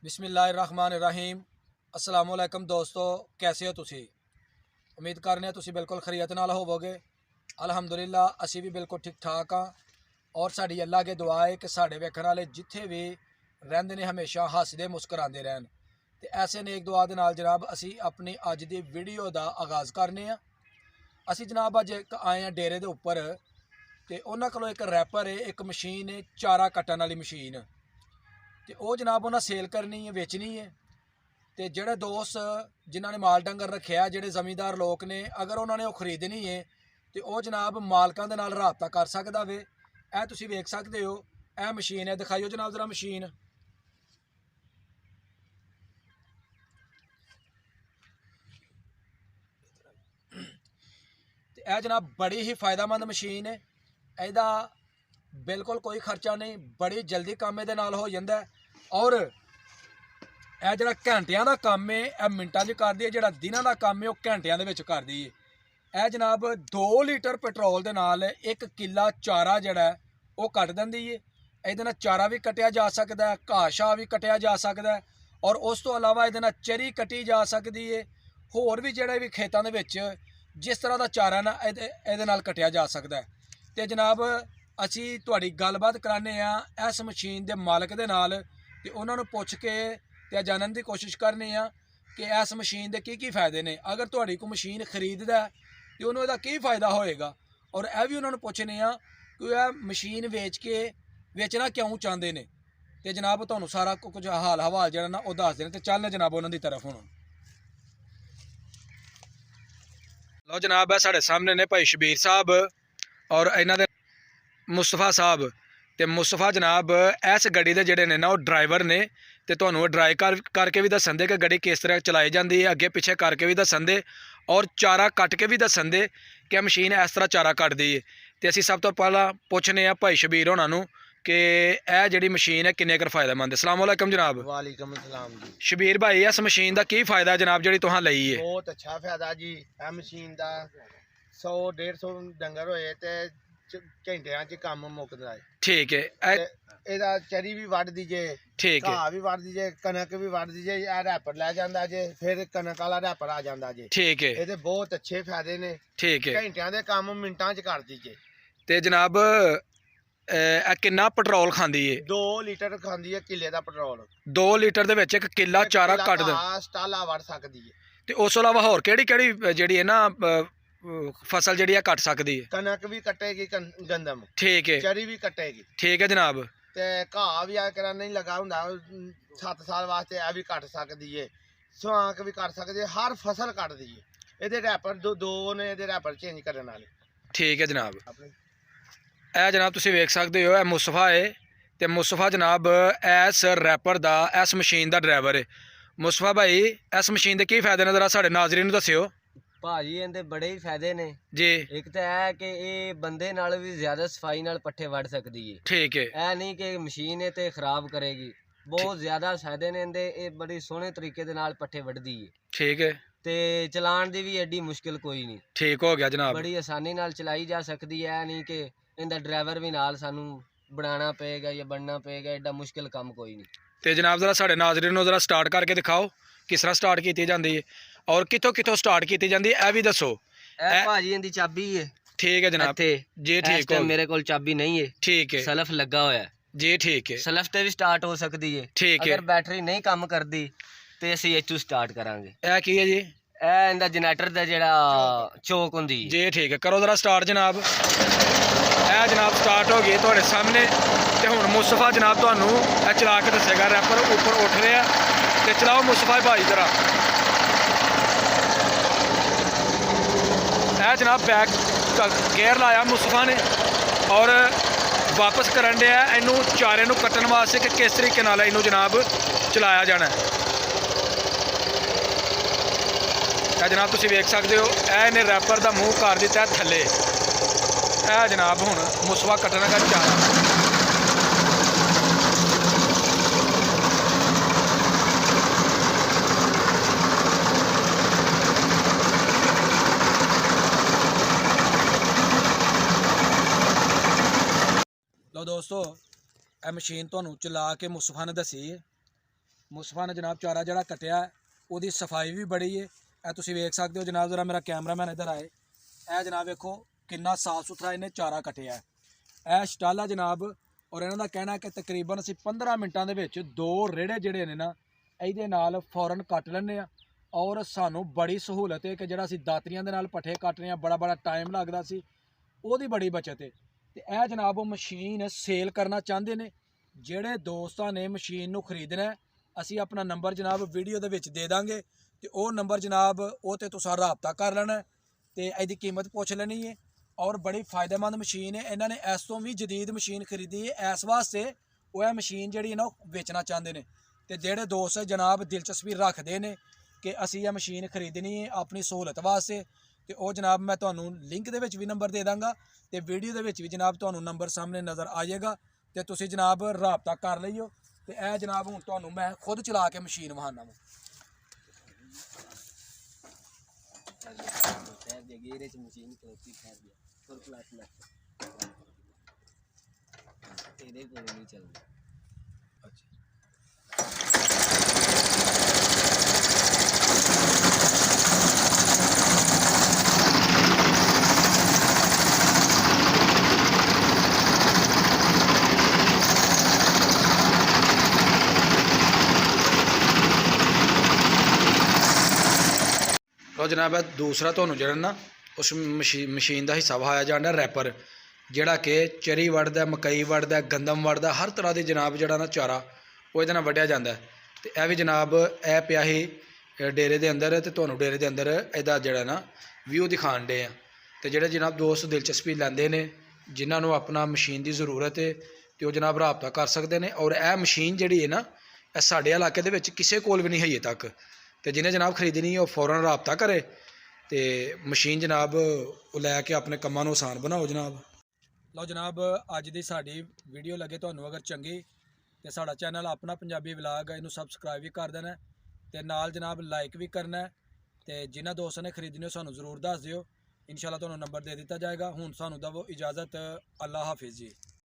बिस्मिल्लाहिर्रहमानिर्रहीम। अस्सलाम वालेकुम दोस्तों, कैसे हो तुसी? उम्मीद करने तुसी बिल्कुल खैरियत नाल होवोगे। अल्हम्दुलिल्लाह असी भी बिल्कुल ठीक ठाक हाँ। और साड़ी अल्लाह के दुआ है कि साढ़े वेखण वाले जिथे भी रहिंदे ने हमेशा हसदे मुस्कराते रहन। तो ऐसे नेक दुआ दे नाल जनाब असी अपनी अज की वीडियो का आगाज़ करने हैं। असी जनाब अज एक आए हैं डेरे के उपर, तो उन्होंने कोलों एक रैपर है, एक मशीन है, चारा कट्टन वाली मशीन। तो वह जनाब उन्हें सेल करनी है, बेचनी है। तो जोड़े दोस्त जिन्होंने माल डंगर रखे है, जोड़े जमींदार लोग ने, अगर उन्होंने वो खरीदनी है तो वह जनाब मालकों के नाल राबता कर सकता वे। यह तुसीं वेख सकते हो, यह मशीन है, दिखाइयो जनाब जरा मशीन। तो यह जनाब बड़ी ही फायदेमंद मशीन है। ਇਹਦਾ बिल्कुल कोई खर्चा नहीं, बड़ी जल्दी काम ਇਹਦੇ ਨਾਲ ਹੋ ਜਾਂਦਾ। और ਇਹ ਜਿਹੜਾ ਘੰਟਿਆਂ ਦਾ ਕੰਮ ਹੈ ਇਹ ਮਿੰਟਾਂ 'ਚ ਕਰਦੀ ਹੈ, ਜਿਹੜਾ ਦਿਨਾਂ ਦਾ ਕੰਮ ਹੈ ਉਹ ਘੰਟਿਆਂ ਦੇ ਵਿੱਚ ਕਰਦੀ ਹੈ। ਇਹ ਜਨਾਬ 2 ਲੀਟਰ ਪੈਟਰੋਲ ਦੇ ਨਾਲ 1 ਕਿੱਲਾ ਚਾਰਾ ਜਿਹੜਾ ਉਹ ਕੱਟ ਦਿੰਦੀ ਹੈ। ਇਹਦੇ ਨਾਲ ਚਾਰਾ ਵੀ ਕੱਟਿਆ ਜਾ ਸਕਦਾ ਹੈ, ਘਾਹ ਸ਼ਾਹ ਵੀ ਕੱਟਿਆ ਜਾ ਸਕਦਾ ਹੈ, ਔਰ ਉਸ ਤੋਂ ਇਲਾਵਾ ਇਹਦੇ ਨਾਲ ਚਰੀ ਕੱਟੀ ਜਾ ਸਕਦੀ ਹੈ। ਹੋਰ ਵੀ ਜਿਹੜੇ ਵੀ ਖੇਤਾਂ ਦੇ ਵਿੱਚ ਜਿਸ ਤਰ੍ਹਾਂ ਦਾ ਚਾਰਾ ਨਾ ਇਹਦੇ ਨਾਲ ਕੱਟਿਆ ਜਾ ਸਕਦਾ ਹੈ। तो जनाब असी तुहाड़ी गलबात कराने इस मशीन के मालक के नाल, ते उन्होंने पुछ के ते जानने की कोशिश करने कि इस मशीन के की फायदे ने। अगर तुहाड़ी कोई मशीन खरीददा तो उन्होंने की फ़ायदा होएगा, और यह भी उन्होंने पुछने कि यह मशीन वेचना क्यों चाहते हैं। तो जनाब तुहानूं सारा कुछ हाल हवाल जिहड़ा ना वो दस देने। तो चलने जनाब उन्होंने तरफ हुण। लो जनाब है साढ़े सामने ने भाई शबीर साहब और इन्हां दे मुस्तफा साहब। तो मुस्तफा जनाब इस गड्डी के जोड़े ने ना वो ड्राइवर ने, तो तुहानूं ड्राइव करके भी दसन दे कि गड्डी किस तरह चलाई जाती है, अगे पिछे करके भी दसन दे, और चारा कट के भी दसन दे कि मशीन इस तरह चारा कटदी है। तो असीं सब तो पहला पुछने भाई शबीर होणां नूं कि यह जिहड़ी मशीन है किन्ने कर फायदेमंद है। अस्सलाम वालेकुम जनाब। वालेकुम अस्सलाम जी। शबीर भाई इस मशीन का की फायदा है जनाब जिहड़ी तुहां लई है? बहुत अच्छा फायदा जी। यह मशीन का 100-150 डंगर होए ते घंटियां च काम मुकदा है। ठीक है। ਇਹਦਾ ਚਰੀ ਵੀ ਵੱਢ ਦੀਜੇ, ठीक है। ਘਾਹ ਵੀ ਵੱਢ ਦੀਜੇ, ਕਣਕ ਵੀ ਵੱਢ ਦੀਜੇ। ਇਹ ਰੈਪਰ ਲੈ ਜਾਂਦਾ ਜੇ, ਫਿਰ ਕਣਕ ਵਾਲਾ ਰੈਪਰ ਆ ਜਾਂਦਾ ਜੇ। ठीक है। ਇਹਦੇ ਬਹੁਤ ਅੱਛੇ ਫਾਇਦੇ ਨੇ। ठीक है। ਘੰਟਿਆਂ ਦੇ ਕੰਮ ਮਿੰਟਾਂ 'ਚ ਕਰ ਦੀਜੇ। ਤੇ ਜਨਾਬ ਇਹ ਕਿੰਨਾ ਪੈਟਰੋਲ ਖਾਂਦੀ ਏ? 2 ਲੀਟਰ ਖਾਂਦੀ ਹੈ ਕਿੱਲੇ ਦਾ ਪੈਟਰੋਲ। 2 ਲੀਟਰ ਦੇ ਵਿੱਚ 1 ਕਿੱਲਾ ਚਾਰਾ ਕੱਢ ਦੇ। ਸਟਾਲਾ ਵੜ ਸਕਦੀ ਹੈ। ਤੇ ਉਸ ਤੋਂ ਇਲਾਵਾ ਹੋਰ ਕਿਹੜੀ ਕਿਹੜੀ ਜਿਹੜੀ ਹੈ ਨਾ फसल ਜਿਹੜੀ ਆ ਕੱਟ ਸਕਦੀ ਹੈ? ਕਣਕ ਵੀ ਕੱਟੇਗੀ, ਗੰਦਮ। ਠੀਕ ਹੈ। ਚਰੀ ਵੀ ਕੱਟੇਗੀ। ਠੀਕ ਹੈ ਜਨਾਬ। ਤੇ ਘਾਹ ਵੀ ਆ ਕਰਾਂ ਨਹੀਂ ਲਗਾ ਹੁੰਦਾ 7 ਸਾਲ ਵਾਸਤੇ, ਇਹ ਵੀ ਕੱਟ ਸਕਦੀ ਏ। ਸੁਆਂਕ ਵੀ ਕਰ ਸਕਦੀ ਹੈ, ਹਰ ਫਸਲ ਕੱਟਦੀ ਏ। ਇਹਦੇ ਰੈਪਰ ਦੋ ਨੇ, ਇਹਦੇ ਰੈਪਰ ਚੇਂਜ ਕਰਨ ਵਾਲੇ। ਠੀਕ ਹੈ ਜਨਾਬ। ਇਹ ਜਨਾਬ ਤੁਸੀਂ ਵੇਖ ਸਕਦੇ ਹੋ, ਇਹ ਮੁਸਤਫਾ ਹੈ, ਤੇ ਮੁਸਤਫਾ ਜਨਾਬ ਇਸ ਰੈਪਰ ਦਾ, ਇਸ ਮਸ਼ੀਨ ਦਾ ਡਰਾਈਵਰ ਹੈ। ਮੁਸਤਫਾ ਭਾਈ ਇਸ ਮਸ਼ੀਨ ਦੇ ਕੀ ਫਾਇਦੇ ਨੇ ਜ਼ਰਾ ਸਾਡੇ ਨਾਜ਼ਰੀਨ ਨੂੰ ਦੱਸਿਓ। ਭਾਜੀ ਇਹਦੇ ਬੜੇ ਹੀ ਫਾਇਦੇ ਨੇ ਜੀ। ਇੱਕ ਤਾਂ ਇਹ ਕਿ ਇਹ ਬੰਦੇ ਨਾਲ ਵੀ ਜ਼ਿਆਦਾ ਸਫਾਈ ਨਾਲ ਪੱਠੇ ਵੱਢ ਸਕਦੀ ਹੈ। ਠੀਕ ਹੈ। ਇਹ ਨਹੀਂ ਕਿ ਮਸ਼ੀਨ ਇਹ ਤੇ ਖਰਾਬ ਕਰੇਗੀ। ਬਹੁਤ ਜ਼ਿਆਦਾ ਫਾਇਦੇ ਨੇ ਇਹਦੇ। ਇਹ ਬੜੀ ਸੋਹਣੇ ਤਰੀਕੇ ਦੇ ਨਾਲ ਪੱਠੇ ਵੱਢਦੀ ਹੈ। ਠੀਕ ਹੈ। ਤੇ ਚਲਾਉਣ ਦੀ ਵੀ ਐਡੀ ਮੁਸ਼ਕਿਲ ਕੋਈ ਨਹੀਂ। ਠੀਕ ਹੋ ਗਿਆ ਜਨਾਬ। ਬੜੀ ਆਸਾਨੀ ਨਾਲ ਚਲਾਈ ਜਾ ਸਕਦੀ ਹੈ। ਨਹੀਂ ਕਿ ਇਹਦਾ ਡਰਾਈਵਰ ਵੀ ਨਾਲ ਸਾਨੂੰ ਬਣਾਉਣਾ ਪਏਗਾ ਜਾਂ ਬਣਨਾ ਪਏਗਾ। ਐਡਾ ਮੁਸ਼ਕਿਲ ਕੰਮ ਕੋਈ ਨਹੀਂ। ਤੇ ਜਨਾਬ ਜ਼ਰਾ ਸਾਡੇ ਨਾਜ਼ਰੀਨ ਨੂੰ ਜ਼ਰਾ ਸਟਾਰਟ ਕਰਕੇ ਦਿਖਾਓ ਕਿਸ ਤਰ੍ਹਾਂ ਸਟਾਰਟ ਕੀਤੀ ਜਾਂਦੀ ਹੈ, ਔਰ ਕਿੱਥੋਂ ਕਿੱਥੋਂ ਸਟਾਰਟ ਕੀਤੀ ਜਾਂਦੀ ਹੈ ਇਹ ਵੀ ਦੱਸੋ। ਇਹ ਭਾਜੀ ਇਹਦੀ ਚਾਬੀ ਹੈ। ਠੀਕ ਹੈ ਜਨਾਬ। ਇੱਥੇ ਜੀ ਠੀਕ ਹੈ। ਮੇਰੇ ਕੋਲ ਚਾਬੀ ਨਹੀਂ ਹੈ। ਠੀਕ ਹੈ। ਸਲਫ ਲੱਗਾ ਹੋਇਆ ਹੈ। ਜੀ ਠੀਕ ਹੈ। ਸਲਫ ਤੇ ਵੀ ਸਟਾਰਟ ਹੋ ਸਕਦੀ ਹੈ। ਠੀਕ ਹੈ। ਅਗਰ ਬੈਟਰੀ ਨਹੀਂ ਕੰਮ ਕਰਦੀ ਤੇ ਅਸੀਂ ਇਹ 'ਚੋਂ ਸਟਾਰਟ ਕਰਾਂਗੇ। ਇਹ ਕੀ ਹੈ ਜੀ? ਇਹ ਇਹਦਾ ਜਨਰੇਟਰ ਦਾ ਜਿਹੜਾ ਚੋਕ ਹੁੰਦੀ ਹੈ। ਜੀ ਠੀਕ ਹੈ। ਕਰੋ ਜ਼ਰਾ ਸਟਾਰਟ ਜਨਾਬ। ਇਹ ਜਨਾਬ ਸਟਾਰਟ ਹੋ ਗਈ ਤੁਹਾਡੇ ਸਾਹਮਣੇ। ਤੇ ਹੁਣ ਮੁਸਤਫਾ ਜਨਾਬ ਤੁਹਾਨੂੰ ਇਹ ਚਲਾ ਕੇ ਦੱਸੇਗਾ। ਰੈਪਰ ਉੱਪਰ ਉੱਠ ਰਿਹਾ ਤੇ ਚਲਾਓ ਮੁਸਤਫਾ ਭਾਈ ਜ਼ਰਾ। ਇਹ ਜਨਾਬ बैक गेयर लाया मुस्तफा ने, और वापस करन दिया इनू चारे नू कट्टन वास्ते कि किस तरीके नाल इनू जनाब चलाया जाना है। जनाब तुसीं वेख सकते हो, इन्हें रैपर का मूँह कर दिता थले। यह जनाब हुण मुस्तफा कट्टन का चारा। लो दोस्तों, यह मशीन तुहानूं चला के मुस्तफा ने दसी है। ਮੁਸਤਫਾ ਨੇ ਜਨਾਬ ਚਾਰਾ ਜਿਹੜਾ ਕੱਟਿਆ ਉਹਦੀ ਸਫਾਈ ਵੀ ਬੜੀ ਹੈ। ਇਹ ਤੁਸੀਂ ਵੇਖ ਸਕਦੇ ਹੋ ਜਨਾਬ, ਜ਼ਰਾ ਮੇਰਾ ਕੈਮਰਾਮੈਨ ਇੱਧਰ ਆਏ। ਇਹ ਜਨਾਬ ਵੇਖੋ ਕਿੰਨਾ ਸਾਫ ਸੁਥਰਾ ਇਹਨੇ ਚਾਰਾ ਕੱਟਿਆ ਹੈ। ਇਹ ਸਟਾਲਾ ਜਨਾਬ, ਔਰ ਇਹਨਾਂ ਦਾ ਕਹਿਣਾ ਕਿ ਤਕਰੀਬਨ ਅਸੀਂ 15 ਮਿੰਟਾਂ ਦੇ ਵਿੱਚ 2 ਰੇੜੇ ਜਿਹੜੇ ਨੇ ਨਾ ਇਹਦੇ ਨਾਲ ਫੌਰਨ ਕੱਟ ਲੈਂਦੇ ਆ। ਔਰ ਸਾਨੂੰ ਬੜੀ ਸਹੂਲਤ ਹੈ ਕਿ ਜਿਹੜਾ ਅਸੀਂ ਦਾਤਰੀਆਂ ਦੇ ਨਾਲ ਪੱਠੇ ਕੱਟ ਰਹੇ ਹਾਂ, ਬੜਾ ਟਾਈਮ ਲੱਗਦਾ ਸੀ, ਉਹਦੀ ਬੜੀ ਬਚਤ ਹੈ। ਤੇ ਇਹ ਜਨਾਬ ਉਹ ਮਸ਼ੀਨ ਸੇਲ ਕਰਨਾ ਚਾਹੁੰਦੇ ਨੇ। ਜਿਹੜੇ ਦੋਸਤਾਂ ਨੇ ਮਸ਼ੀਨ ਨੂੰ ਖਰੀਦਣਾ, ਅਸੀਂ ਆਪਣਾ ਨੰਬਰ ਜਨਾਬ ਵੀਡੀਓ ਦੇ ਵਿੱਚ ਦੇ ਦਾਂਗੇ, ਤੇ ਉਹ ਨੰਬਰ ਜਨਾਬ ਉਹ ਤੇ ਤੁਸੀਂ ਰਾਬਤਾ ਕਰ ਲੈਣਾ ਤੇ ਇਹਦੀ ਕੀਮਤ ਪੁੱਛ ਲੈਣੀ ਹੈ। ਔਰ ਬੜੀ ਫਾਇਦੇਮੰਦ ਮਸ਼ੀਨ ਹੈ। ਇਹਨਾਂ ਨੇ ਇਸ ਤੋਂ ਵੀ ਜਦੀਦ ਮਸ਼ੀਨ ਖਰੀਦੀ ਹੈ ਇਸ ਵਾਸਤੇ, ਉਹ ਇਹ ਮਸ਼ੀਨ ਜਿਹੜੀ ਹੈ ਨਾ ਉਹ ਵੇਚਣਾ ਚਾਹੁੰਦੇ ਨੇ। ਤੇ ਜਿਹੜੇ ਦੋਸਤ ਜਨਾਬ ਦਿਲਚਸਪੀ ਰੱਖਦੇ ਨੇ ਕਿ ਅਸੀਂ ਇਹ ਮਸ਼ੀਨ ਖਰੀਦਣੀ ਹੈ ਆਪਣੀ ਸਹੂਲਤ ਵਾਸਤੇ, ਤੇ ਉਹ ਜਨਾਬ ਮੈਂ ਤੁਹਾਨੂੰ ਲਿੰਕ ਦੇ ਵਿੱਚ ਵੀ ਨੰਬਰ ਦੇ ਦਾਂਗਾ, ਤੇ ਵੀਡੀਓ ਦੇ ਵਿੱਚ ਵੀ ਜਨਾਬ ਤੁਹਾਨੂੰ ਨੰਬਰ ਸਾਹਮਣੇ ਨਜ਼ਰ ਆ ਜਾਏਗਾ, ਤੇ ਤੁਸੀਂ ਜਨਾਬ ਰਾਬਤਾ ਕਰ ਲਈਓ। ਤੇ ਇਹ ਜਨਾਬ ਹੁਣ ਤੁਹਾਨੂੰ ਮੈਂ ਖੁਦ ਚਲਾ ਕੇ ਮਸ਼ੀਨ ਵਿਖਾਉਣਾ ਵਾ। गेरे से मशीन खलोती खैर गया फुल क्लास में तेरे को नहीं चल रहा। ਲਓ ਜਨਾਬ, ਦੂਸਰਾ ਤੁਹਾਨੂੰ ਜਿਹੜਾ ਨਾ ਉਸ ਮਸ਼ੀਨ ਦਾ ਹਿੱਸਾ ਵਿਖਾਇਆ ਜਾਂਦਾ ਰੈਪਰ, ਜਿਹੜਾ ਕਿ ਚਰੀ ਵੱਢਦਾ, ਮਕਈ ਵੱਢਦਾ, ਗੰਦਮ ਵੱਢਦਾ, ਹਰ ਤਰ੍ਹਾਂ ਦੀ ਜਨਾਬ ਜਿਹੜਾ ਨਾ ਚਾਰਾ ਉਹ ਇਹਦੇ ਨਾਲ ਵੱਢਿਆ ਜਾਂਦਾ। ਤੇ ਇਹ ਵੀ ਜਨਾਬ ਇਹ ਪਿਆ ਸੀ ਡੇਰੇ ਦੇ ਅੰਦਰ, ਤੇ ਤੁਹਾਨੂੰ ਡੇਰੇ ਦੇ ਅੰਦਰ ਇਹਦਾ ਜਿਹੜਾ ਨਾ ਵਿਊ ਦਿਖਾਣ ਡੇ ਆ। ਤੇ ਜਿਹੜੇ ਜਨਾਬ ਦੋਸਤ ਦਿਲਚਸਪੀ ਲੈਂਦੇ ਨੇ, ਜਿਨ੍ਹਾਂ ਨੂੰ ਆਪਣਾ ਮਸ਼ੀਨ ਦੀ ਜ਼ਰੂਰਤ ਹੈ, ਤੇ ਉਹ ਜਨਾਬ ਰਾਬਤਾ ਕਰ ਸਕਦੇ ਨੇ। ਔਰ ਇਹ ਮਸ਼ੀਨ ਜਿਹੜੀ ਹੈ ਨਾ ਇਹ ਸਾਡੇ ਇਲਾਕੇ ਦੇ ਵਿੱਚ ਕਿਸੇ ਕੋਲ ਵੀ ਨਹੀਂ ਹਜੇ ਤੱਕ, ਤੇ ਜਿਹਨੇ ਜਨਾਬ ਖਰੀਦਣੀ ਹੈ ਉਹ ਫੌਰਨ ਰਾਬਤਾ ਕਰੇ ਤੇ ਮਸ਼ੀਨ ਜਨਾਬ ਉਹ ਲੈ ਕੇ ਆਪਣੇ ਕੰਮਾਂ ਨੂੰ ਆਸਾਨ ਬਣਾਓ ਜਨਾਬ। ਲਓ ਜਨਾਬ, ਅੱਜ ਦੀ ਸਾਡੀ ਵੀਡੀਓ ਲੱਗੇ ਤੁਹਾਨੂੰ ਅਗਰ ਚੰਗੀ, ਤੇ ਸਾਡਾ ਚੈਨਲ ਆਪਣਾ ਪੰਜਾਬੀ ਵਲਾਗ ਹੈ, ਇਹਨੂੰ ਸਬਸਕ੍ਰਾਈਬ ਵੀ ਕਰ ਦੇਣਾ, ਤੇ ਨਾਲ ਜਨਾਬ ਲਾਈਕ ਵੀ ਕਰਨਾ। ਤੇ ਜਿਨ੍ਹਾਂ ਦੋਸਤਾਂ ਨੇ ਖਰੀਦਣੀ ਉਹ ਸਾਨੂੰ ਜ਼ਰੂਰ ਦੱਸ ਦਿਓ, ਇਨਸ਼ਾਅੱਲਾ ਤੁਹਾਨੂੰ ਨੰਬਰ ਦੇ ਦਿੱਤਾ ਜਾਏਗਾ। ਹੁਣ ਸਾਨੂੰ ਦਵੋ ਇਜਾਜ਼ਤ, ਅੱਲਾ ਹਾਫਿਜ਼ ਜੀ।